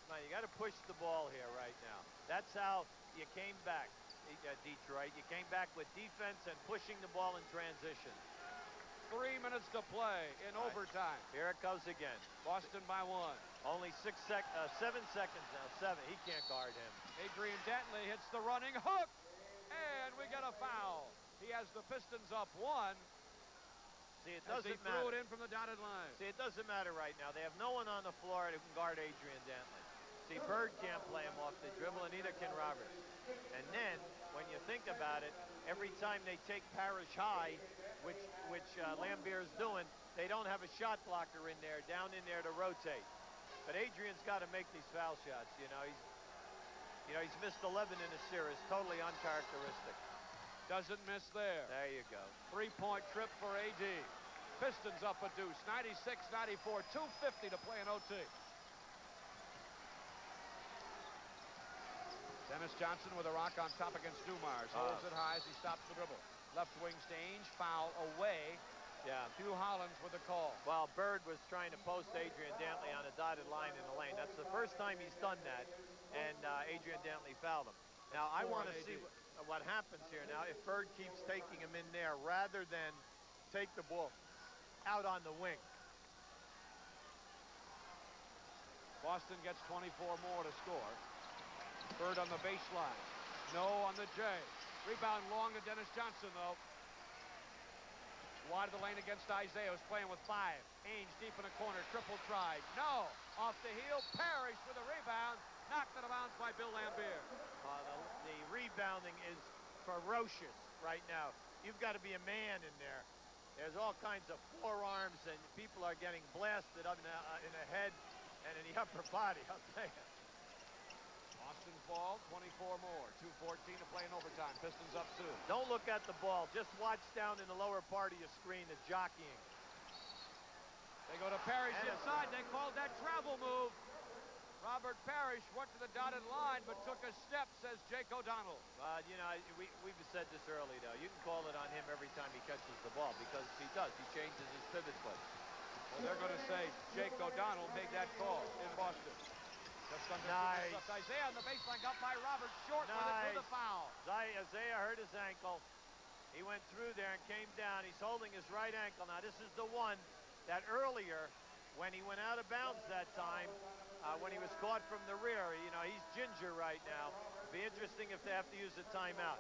Speaker 2: Now, you got to push the ball here right now. That's how you came back, Detroit. You came back with defense and pushing the ball in transition.
Speaker 1: 3 minutes to play in overtime.
Speaker 2: Here it goes again.
Speaker 1: Boston by 1.
Speaker 2: Only 7 seconds now. 7. He can't guard him.
Speaker 1: Adrian Dantley hits the running hook, and we get a foul. He has the Pistons up 1.
Speaker 2: See, it
Speaker 1: as
Speaker 2: doesn't
Speaker 1: he
Speaker 2: matter.
Speaker 1: threw it in from the dotted line.
Speaker 2: See, it doesn't matter right now. They have no one on the floor who can guard Adrian Dantley. See, Bird can't play him off the dribble, and neither can Roberts. And then, when you think about it, every time they take Parrish high, which Lambier is doing, they don't have a shot blocker in there, down in there to rotate. But Adrian's got to make these foul shots. He's missed 11 in a series, totally uncharacteristic.
Speaker 1: Doesn't miss there.
Speaker 2: There you go.
Speaker 1: 3-point trip for AD. Pistons up a deuce, 96-94, 2:50 to play in OT. Dennis Johnson with a rock on top against Dumars. Holds it high as he stops the dribble. Left wing Stange, foul away.
Speaker 2: Yeah.
Speaker 1: Hugh Hollins with a call.
Speaker 2: Well, Bird was trying to post Adrian Dantley on a dotted line in the lane. That's the first time he's done that, and Adrian Dantley fouled him. Now, I want to see what happens here now if Bird keeps taking him in there rather than take the ball out on the wing.
Speaker 1: Boston gets 24 more to score. Bird on the baseline. No on the J. Rebound long to Dennis Johnson, though. Wide of the lane against Isaiah, who's playing with 5. Ainge deep in the corner, triple try. No! Off the heel, Parrish with a rebound. Knocked out of bounds by Bill Lambier.
Speaker 2: The rebounding is ferocious right now. You've got to be a man in there. There's all kinds of forearms, and people are getting blasted up in the head and in the upper body, I'll tell you.
Speaker 1: Boston's ball, 24 more. 2:14 to play in overtime. Pistons up 2.
Speaker 2: Don't look at the ball. Just watch down in the lower part of your screen, the jockeying.
Speaker 1: They go to Parrish inside. They called that travel move. Robert Parrish went to the dotted line, but took a step, says Jake O'Donnell.
Speaker 2: We've said this early, though. You can call it on him every time he catches the ball because he does. He changes his pivot foot.
Speaker 1: Well, they're going to say Jake O'Donnell made that call in Boston. Just under 2 minutes left. Isaiah on the baseline, got by Roberts short with the foul.
Speaker 2: Isaiah hurt his ankle. He went through there and came down. He's holding his right ankle. Now, this is the one that earlier, when he went out of bounds that time, when he was caught from the rear, he's ginger right now. It'll be interesting if they have to use a timeout.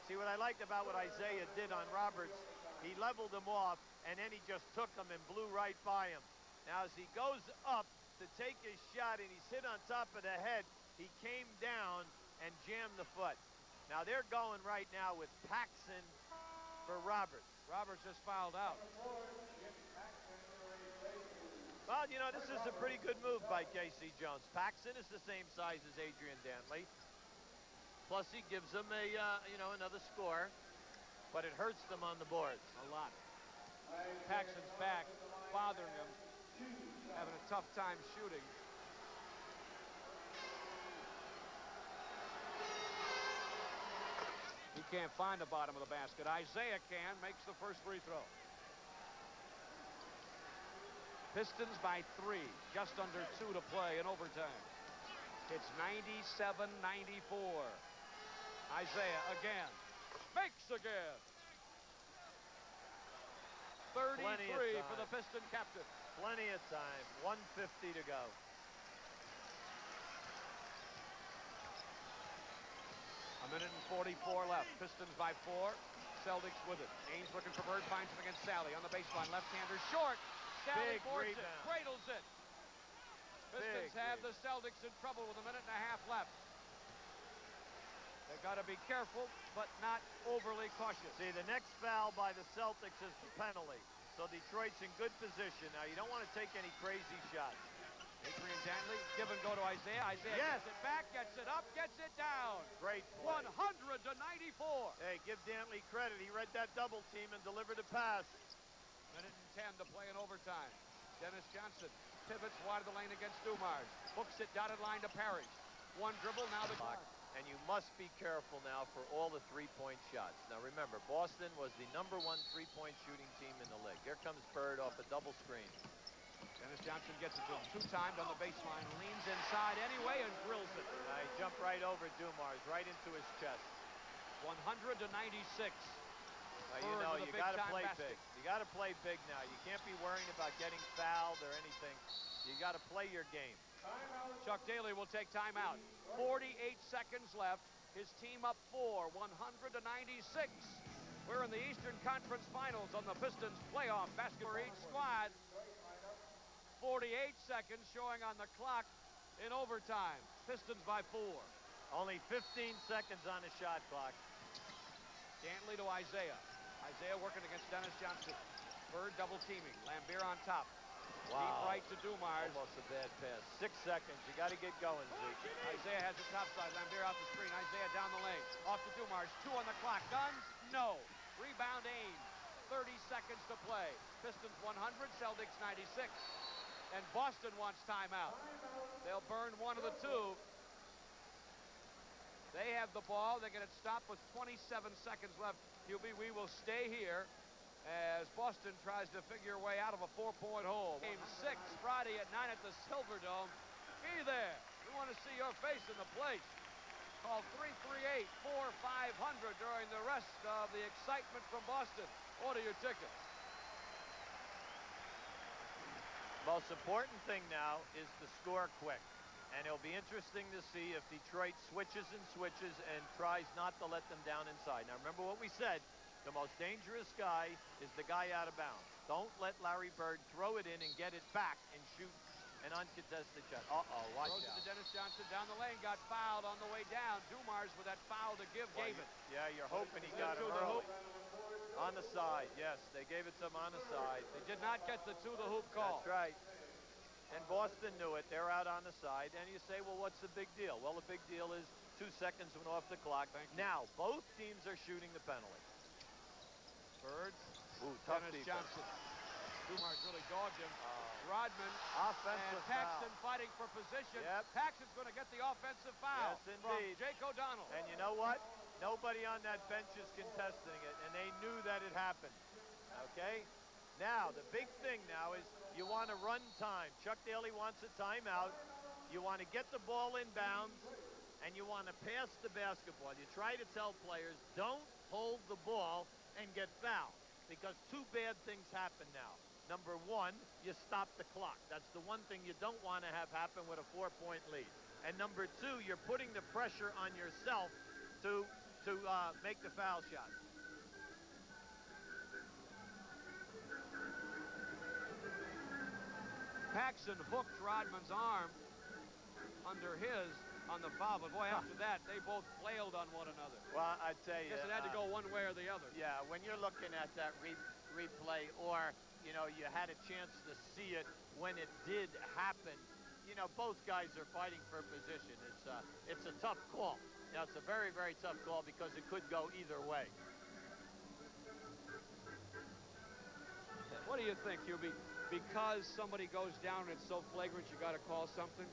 Speaker 2: See, what I liked about what Isaiah did on Roberts, he leveled him off, and then he just took him and blew right by him. Now, as he goes up to take his shot, and he's hit on top of the head, he came down and jammed the foot. Now, they're going right now with Paxson for Roberts.
Speaker 1: Roberts just fouled out.
Speaker 2: Well, this is a pretty good move by K.C. Jones. Paxson is the same size as Adrian Dantley. Plus, he gives them another score, but it hurts them on the boards.
Speaker 1: A lot. Paxson's back, bothering him, having a tough time shooting. He can't find the bottom of the basket. Isaiah makes the first free throw. Pistons by 3, just under 2 to play in overtime. It's 97-94. Isaiah again, makes again. 33 for the Piston captain.
Speaker 2: Plenty of time, 1:50 to go.
Speaker 1: A minute and 44 left. Pistons by 4. Celtics with it. Ainge looking for Bird, finds him against Sally on the baseline. Left-hander short. Sally boards it, cradles it. Pistons have the Celtics in trouble with a minute and a half left. They've got to be careful, but not overly cautious.
Speaker 2: See, the next foul by the Celtics is the penalty. So Detroit's in good position. Now, you don't want to take any crazy shots.
Speaker 1: Adrian Dantley, give and go to Isaiah. Isaiah gets it back, gets it up, gets it down.
Speaker 2: Great play.
Speaker 1: 100-94.
Speaker 2: Hey, give Dantley credit. He read that double team and delivered a pass.
Speaker 1: Minute and 10 to play in overtime. Dennis Johnson pivots wide of the lane against Dumars. Hooks it dotted line to Parrish. One dribble, now the clock.
Speaker 2: And you must be careful now for all the three-point shots. Now remember, Boston was the #1 three-point shooting team in the league. Here comes Bird off a double screen.
Speaker 1: Dennis Johnson gets it to him. Two times on the baseline. Leans inside anyway and drills it.
Speaker 2: He jumped right over Dumars, right into his chest.
Speaker 1: 100 to 96.
Speaker 2: You know, you got to play
Speaker 1: basket.
Speaker 2: big. You got to play big now. You can't be worrying about getting fouled or anything. You got to play your game.
Speaker 1: Chuck Daly will take timeout. 48 seconds left. His team up 4, 100 to 96. We're in the Eastern Conference Finals on the Pistons playoff basketball for each squad. 48 seconds showing on the clock in overtime. Pistons by 4.
Speaker 2: Only 15 seconds on the shot clock.
Speaker 1: Dantley to Isaiah. Isaiah working against Dennis Johnson. Bird double teaming. Lambier on top.
Speaker 2: Wow.
Speaker 1: Deep right to Dumars.
Speaker 2: Almost a bad pass. 6 seconds. You got to get going, Zeke.
Speaker 1: Isaiah has the top side. Lambier out the screen. Isaiah down the lane. Off to Dumars. 2 on the clock. Guns? No. Rebound Ames. 30 seconds to play. Pistons 100. Celtics 96. And Boston wants timeout. They'll burn one of the two. They have the ball. They get it stopped with 27 seconds left. QB, we will stay here as Boston tries to figure a way out of a 4-point hole. Game 6, Friday at 9 at the Silverdome. Be there. We want to see your face in the place. Call 338-4500 during the rest of the excitement from Boston. Order your tickets.
Speaker 2: Most important thing now is to score quick. And it'll be interesting to see if Detroit switches and tries not to let them down inside. Now remember what we said, the most dangerous guy is the guy out of bounds. Don't let Larry Bird throw it in and get it back and shoot an uncontested shot. Watch
Speaker 1: Throws it
Speaker 2: out.
Speaker 1: to Dennis Johnson down the lane, got fouled on the way down. Dumars with that foul to give, gave it.
Speaker 2: Yeah, you're hoping he got it
Speaker 1: To the
Speaker 2: early.
Speaker 1: hoop.
Speaker 2: On the side, yes, they gave it to him on the side.
Speaker 1: They did not get the to the hoop call.
Speaker 2: That's right. And Boston knew it. They're out on the side. And you say, well, what's the big deal? Well, the big deal is 2 seconds went off the clock. Now, both teams are shooting the penalty.
Speaker 1: Bird.
Speaker 2: Ooh, tough
Speaker 1: Dennis
Speaker 2: defense.
Speaker 1: Johnson. Dumars really dogged him. Rodman
Speaker 2: Offensive
Speaker 1: and Paxton
Speaker 2: foul.
Speaker 1: fighting for position.
Speaker 2: Yep.
Speaker 1: Paxton's going to get the offensive foul
Speaker 2: Yes,
Speaker 1: from
Speaker 2: indeed.
Speaker 1: Jake O'Donnell.
Speaker 2: And you know what? Nobody on that bench is contesting it, and they knew that it happened. Okay? Now, the big thing now is you want to run time. Chuck Daly wants a timeout. You want to get the ball in bounds, and you want to pass the basketball. You try to tell players, don't hold the ball and get fouled, because 2 bad things happen now. Number 1, you stop the clock. That's the one thing you don't want to have happen with a 4-point lead. And number 2, you're putting the pressure on yourself to make the foul shot.
Speaker 1: Paxton hooked Rodman's arm under his on the foul, but boy, after that, they both flailed on one another.
Speaker 2: Well, I tell you,
Speaker 1: Guess it had to go one way or the other.
Speaker 2: Yeah, when you're looking at that replay, or you know, you had a chance to see it when it did happen. You know, both guys are fighting for position. It's a tough call. Now, it's a very, very tough call because it could go either way.
Speaker 1: What do you think, QB? Because somebody goes down and it's so flagrant, you got to call something?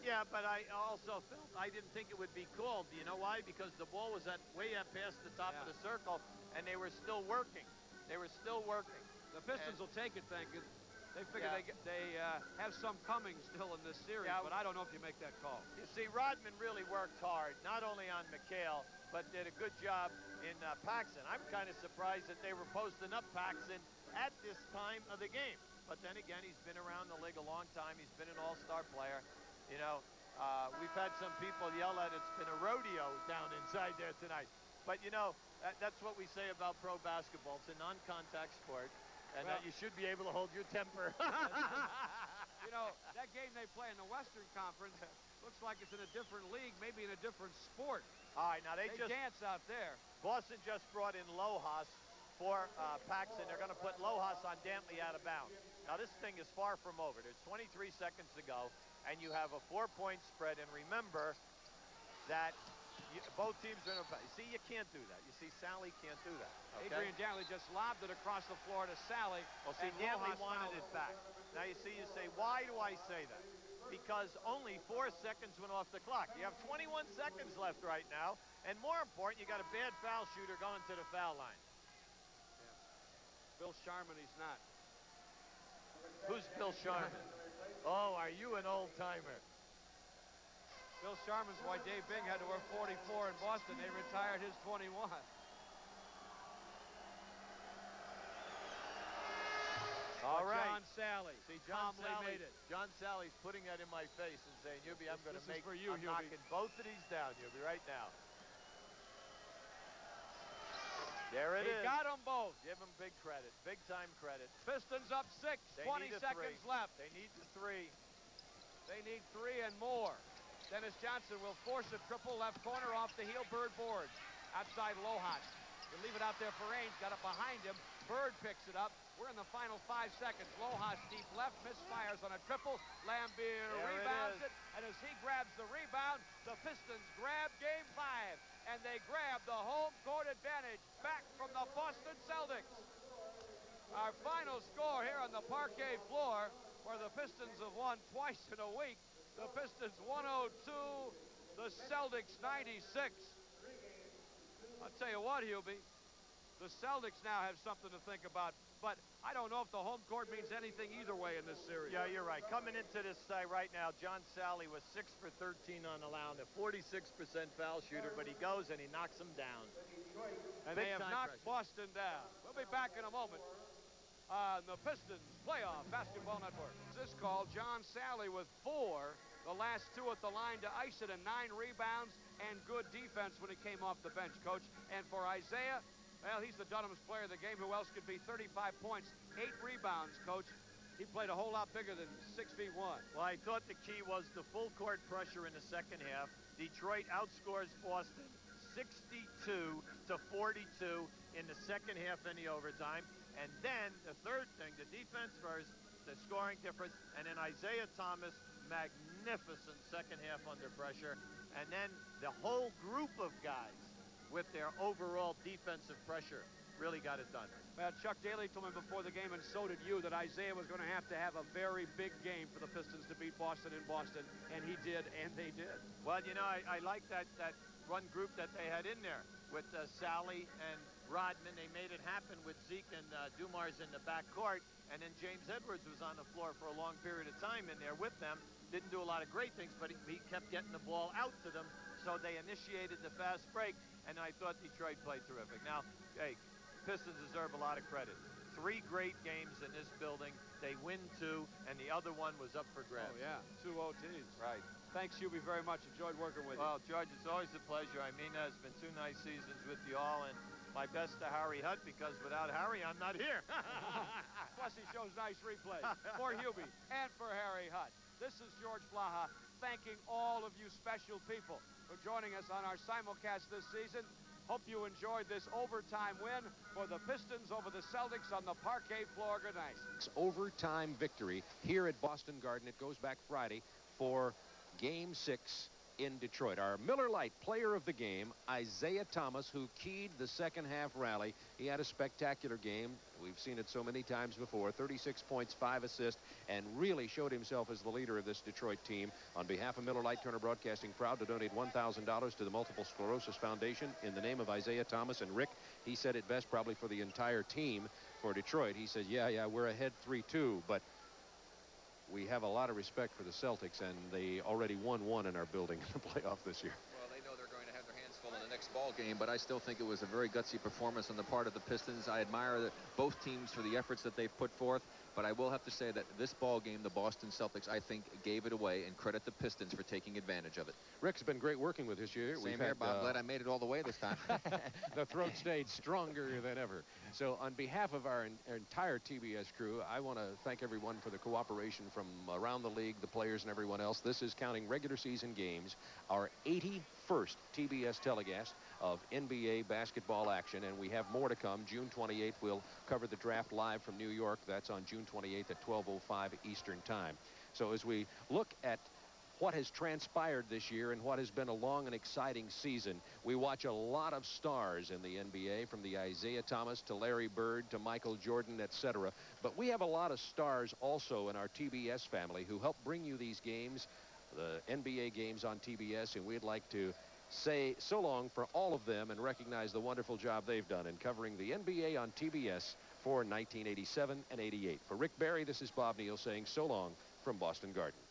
Speaker 2: Yeah, but I also felt I didn't think it would be called. Do you know why? Because the ball was way up past the top of the circle, and they were still working. They were still working.
Speaker 1: The Pistons will take it, thank you. They figure they have some coming still in this series, but I don't know if you make that call.
Speaker 2: You see, Rodman really worked hard, not only on McHale, but did a good job in Paxson. I'm kind of surprised that they were posting up Paxson at this time of the game. But then again, he's been around the league a long time. He's been an all-star player. You know, we've had some people yell at it's been a rodeo down inside there tonight. But, you know, that's what we say about pro basketball. It's a non-contact sport, and you should be able to hold your temper.
Speaker 1: You know, that game they play in the Western Conference looks like it's in a different league, maybe in a different sport.
Speaker 2: All right, now they just
Speaker 1: dance out there.
Speaker 2: Boston just brought in Lojas for Paxson. They're going to put Lojas on Dantley out of bounds. Now, this thing is far from over. There's 23 seconds to go, and you have a 4-point spread. And remember that both teams are in a... See, you can't do that. You see, Sally can't do that. Okay?
Speaker 1: Adrian Dantley just lobbed it across the floor to Sally.
Speaker 2: Well, see, Dantley wanted it back. Now you see, you say, why do I say that? Because only 4 seconds went off the clock. You have 21 seconds left right now, and more important, you got a bad foul shooter going to the foul line.
Speaker 1: Yeah. Bill Sharman, he's not.
Speaker 2: Who's Bill Sharman? Oh, are you an old-timer?
Speaker 1: Bill Sharman's why Dave Bing had to wear 44 in Boston. They retired his 21.
Speaker 2: All right.
Speaker 1: John Sally.
Speaker 2: See, John
Speaker 1: calmly
Speaker 2: Sally,
Speaker 1: made it.
Speaker 2: John Sally's putting that in my face and saying, Hubie, I'm going to make,
Speaker 1: for you,
Speaker 2: I'm
Speaker 1: Hubie.
Speaker 2: knocking both of these down, Hubie, right now. There it is.
Speaker 1: He got them both.
Speaker 2: Give him big credit, big time credit.
Speaker 1: Pistons up 6,
Speaker 2: They
Speaker 1: 20
Speaker 2: need a
Speaker 1: seconds
Speaker 2: three.
Speaker 1: left.
Speaker 2: They need the 3.
Speaker 1: They need 3 and more. Dennis Johnson will force a triple left corner off the heel. Bird boards. Outside Lohan. He'll leave it out there for Ainge. Got it behind him. Bird picks it up. We're in the final 5 seconds. Lohan deep left, misfires on a triple. Lambier rebounds it, and as he grabs the rebound, the Pistons grab game 5, and they grab the home court advantage back from the Boston Celtics. Our final score here on the parquet floor, where the Pistons have won twice in a week. The Pistons 102, the Celtics 96. I'll tell you what, Hubie, the Celtics now have something to think about, but I don't know if the home court means anything either way in this series.
Speaker 2: Yeah, you're right. Coming into this right now, John Sally was 6 for 13 on the line, a 46% foul shooter, but he goes and he knocks them down.
Speaker 1: And they have knocked Boston down. We'll be back in a moment on the Pistons Playoff Basketball Network. This call, John Sally with 4, the last 2 at the line to ice it, and 9 rebounds and good defense when he came off the bench, Coach. And for Isaiah, well, he's the Dunham's player of the game. Who else could be? 35 points, 8 rebounds, Coach. He played a whole lot bigger than 6'1".
Speaker 2: Well, I thought the key was the full court pressure in the second half. Detroit outscores Boston 62 to 42 in the second half in the overtime. And then the third thing, the defense first, the scoring difference, and then Isaiah Thomas, magnificent second half under pressure. And then the whole group of guys with their overall defensive pressure really got it done.
Speaker 1: Well, Chuck Daly told me before the game, and so did you, that Isaiah was going to have a very big game for the Pistons to beat Boston in Boston, and he did, and they did.
Speaker 2: Well, you know, I like that run group that they had in there with Sally and Rodman. They made it happen with Zeke and Dumars in the backcourt, and then James Edwards was on the floor for a long period of time in there with them. Didn't do a lot of great things, but he kept getting the ball out to them, so they initiated the fast break, and I thought Detroit played terrific. Now, hey, Pistons deserve a lot of credit. 3 great games in this building. They win 2, and the other one was up for grabs.
Speaker 1: Oh, yeah, 2 OTs.
Speaker 2: Right.
Speaker 1: Thanks, Hubie, very much. Enjoyed working with you.
Speaker 2: Well, George, it's always a pleasure. I mean, it's been 2 nice seasons with you all, and my best to Harry Hutt, because without Harry, I'm not here.
Speaker 1: Plus, he shows nice replays. For Hubie and for Harry Hutt. This is George Blaha thanking all of you special people for joining us on our simulcast this season. Hope you enjoyed this overtime win for the Pistons over the Celtics on the parquet floor. Good night.
Speaker 4: Overtime victory here at Boston Garden. It goes back Friday for Game 6 in Detroit. Our Miller Lite player of the game, Isaiah Thomas, who keyed the second half rally. He had a spectacular game. We've seen it so many times before. 36 points, 5 assists, and really showed himself as the leader of this Detroit team. On behalf of Miller Lite, Turner Broadcasting, proud to donate $1,000 to the Multiple Sclerosis Foundation in the name of Isaiah Thomas. And Rick, he said it best probably for the entire team for Detroit. He said, yeah, we're ahead 3-2, but we have a lot of respect for the Celtics, and they already won 1 in our building in the playoff this year.
Speaker 5: Well, they know they're going to have their hands full in the next ball game, but I still think it was a very gutsy performance on the part of the Pistons. I admire both teams for the efforts that they've put forth, but I will have to say that this ball game, the Boston Celtics, I think, gave it away, and credit the Pistons for taking advantage of it.
Speaker 4: Rick's been great working with this year.
Speaker 5: Same here, Bob. Glad I made it all the way this time.
Speaker 4: The throat stayed stronger than ever. So on behalf of our entire TBS crew, I want to thank everyone for the cooperation from around the league, the players, and everyone else. This is, counting regular season games, our 81st TBS telecast of NBA basketball action, and we have more to come. June 28th, we'll cover the draft live from New York. That's on June 28th at 12:05 Eastern Time. So as we look at what has transpired this year and what has been a long and exciting season. We watch a lot of stars in the NBA, from the Isaiah Thomas to Larry Bird to Michael Jordan, etc. But we have a lot of stars also in our TBS family who help bring you these games, the NBA games on TBS, and we'd like to say so long for all of them and recognize the wonderful job they've done in covering the NBA on TBS for 1987 and 88. For Rick Barry, this is Bob Neal saying so long from Boston Garden.